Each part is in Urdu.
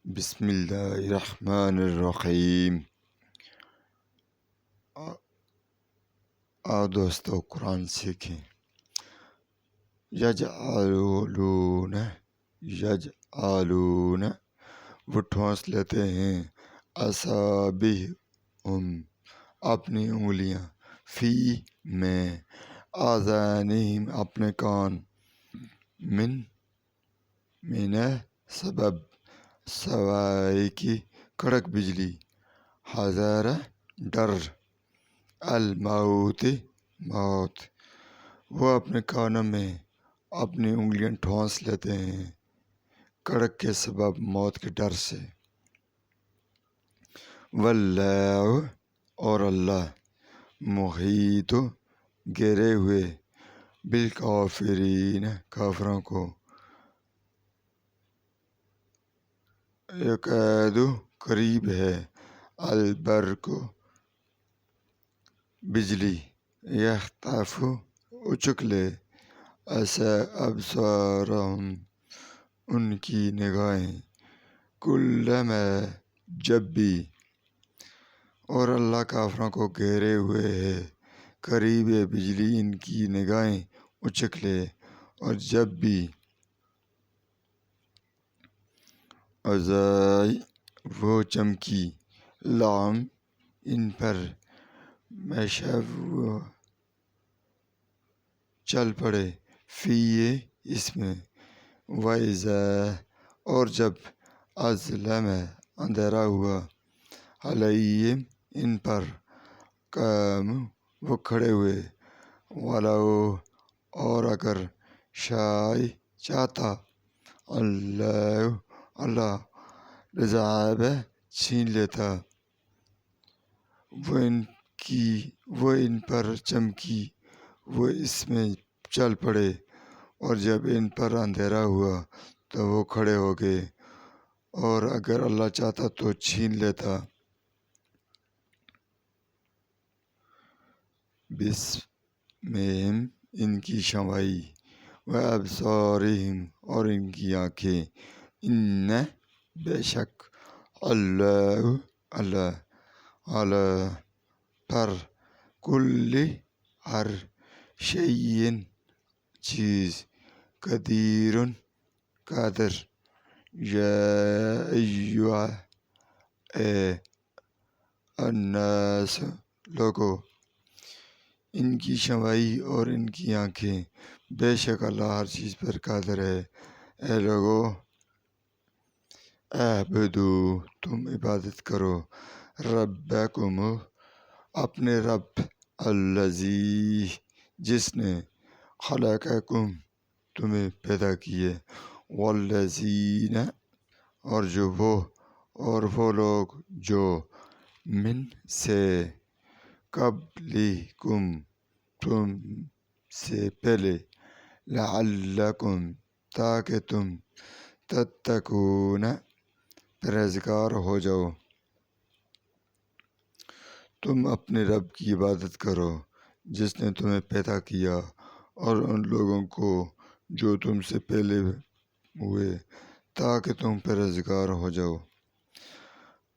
بسم اللہ الرحمن الرحیم۔ آؤ دوستو قرآن سیکھیں۔ یجعلون وہ ٹھونس لیتے ہیں اصابعہم اپنی انگلیاں فی میں آذانہم اپنے کان من سبب صواعق کڑک بجلی حذر ڈر الموت موت۔ وہ اپنے کانوں میں اپنی انگلیاں ٹھونس لیتے ہیں کڑک کے سبب موت کے ڈر سے۔ واللہ اور اللہ محیط گھیرے ہوئے بالکافرین کافروں کو یکاد قریب ہے البرق بجلی یخطف اچک لے ابصارہم ان کی نگاہیں کلما جب بھی اور اللہ کافروں کو گھیرے ہوئے ہے قریب ہے بجلی ان کی نگاہیں اچک لے اور جب بھی اضاء وہ چمکی لام ان پر مشو چل پڑے فی اس میں وَإِذَا اور جب اظلم اندھیرا ہوا علیہم ان پر قاموا وہ کھڑے ہوئے ولو اور اگر شاء چاہتا اللہ لذهب چھین لیتا وہ ان پر چمکی وہ اس میں چل پڑے اور جب ان پر اندھیرا ہوا تو وہ کھڑے ہو گئے اور اگر اللہ چاہتا تو چھین لیتا۔ بسمہم ان کی شنوائی و ابصارہم اور ان کی آنکھیں ان بے شک اللہ پر کل ہر شیء چیز قدیر قادر یا ایھا اے الناس لوگو ان کی شنوائی اور ان کی آنکھیں بے شک اللہ ہر چیز پر قادر ہے۔ اے لوگو اعبدو تم عبادت کرو ربکم اپنے رب الذی جس نے خلقکم تمہیں پیدا کیے والذین اور وہ لوگ جو من سے قبلکم تم سے پہلے لعلکم تاکہ تم تتقون پرہیزگار ہو جاؤ۔ تم اپنے رب کی عبادت کرو جس نے تمہیں پیدا کیا اور ان لوگوں کو جو تم سے پہلے ہوئے تاکہ تم پرہیزگار ہو جاؤ۔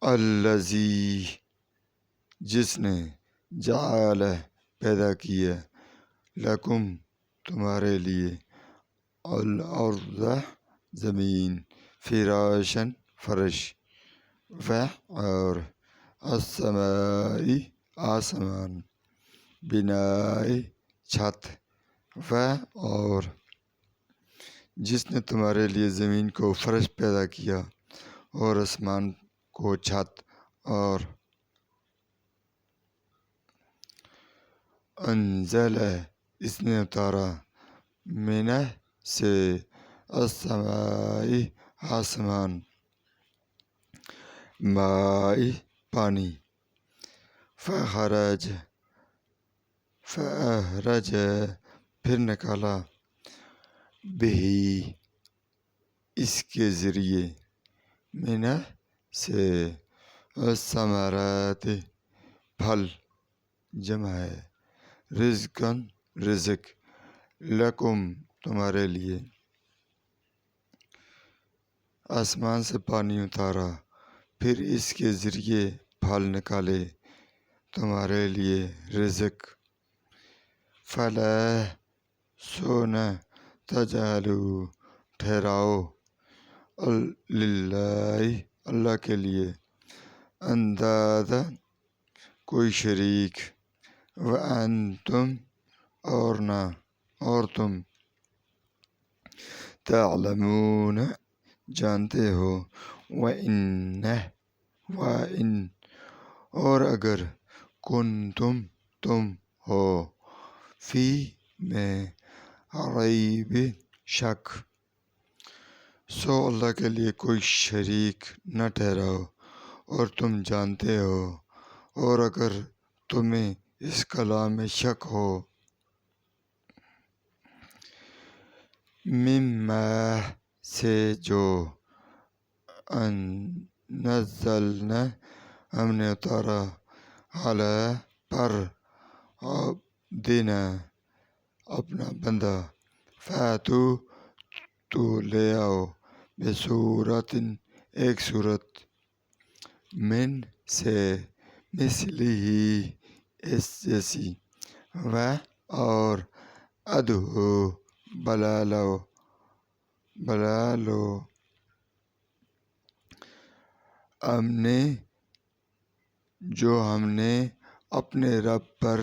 الذی جس نے جعل پیدا کیا لکم تمہارے لیے الارض زمین فراشا فرش و اور السماء آسمان بناء چھت و اور جس نے تمہارے لیے زمین کو فرش پیدا کیا اور آسمان کو چھت اور انزل اس نے اتارا من سے السماء آسمان ماء پانی فاخرج پھر نکالا بہ اس کے ذریعے من سے الثمرات پھل جمع ہے رزقاً رزق لکم تمہارے لیے آسمان سے پانی اتارا، پھر اس کے ذریعے پھل نکالے تمہارے لیے رزق۔ فلا سو نہ تجعلوا ٹھہراؤ للہ اللہ کے لیے اندادا کوئی شریک، وانتم اور تم تعلمون جانتے ہو، وَإِنْ اور اگر تم ہو فی میں ریب شک، سو اللہ کے لیے کوئی شریک نہ ٹھہراؤ اور تم جانتے ہو، اور اگر تمہیں اس کلام میں شک ہو، مما سے جو انزلنا ہم نے اتارا علی پر عبدنا اپنا بندہ، فاتو تو لے آؤ بصورت ایک صورت، من سے مثلہ اس جیسی، اور ادعو بلا لو ہم نے اپنے رب پر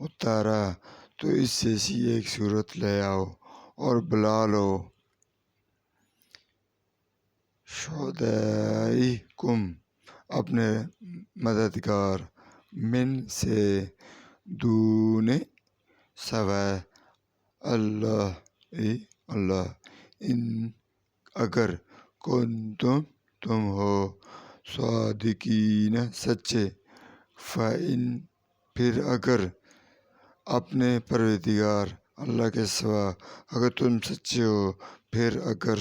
اتارا تو اس جیسی ایک صورت لے آؤ اور بلا لو شہدائکم اپنے مددگار، من سے دون سوائے اللہ ان اگر تم ہو صادقین سچے، فإن پھر اگر اپنے پروردگار اللہ کے سوا اگر تم سچے ہو، پھر اگر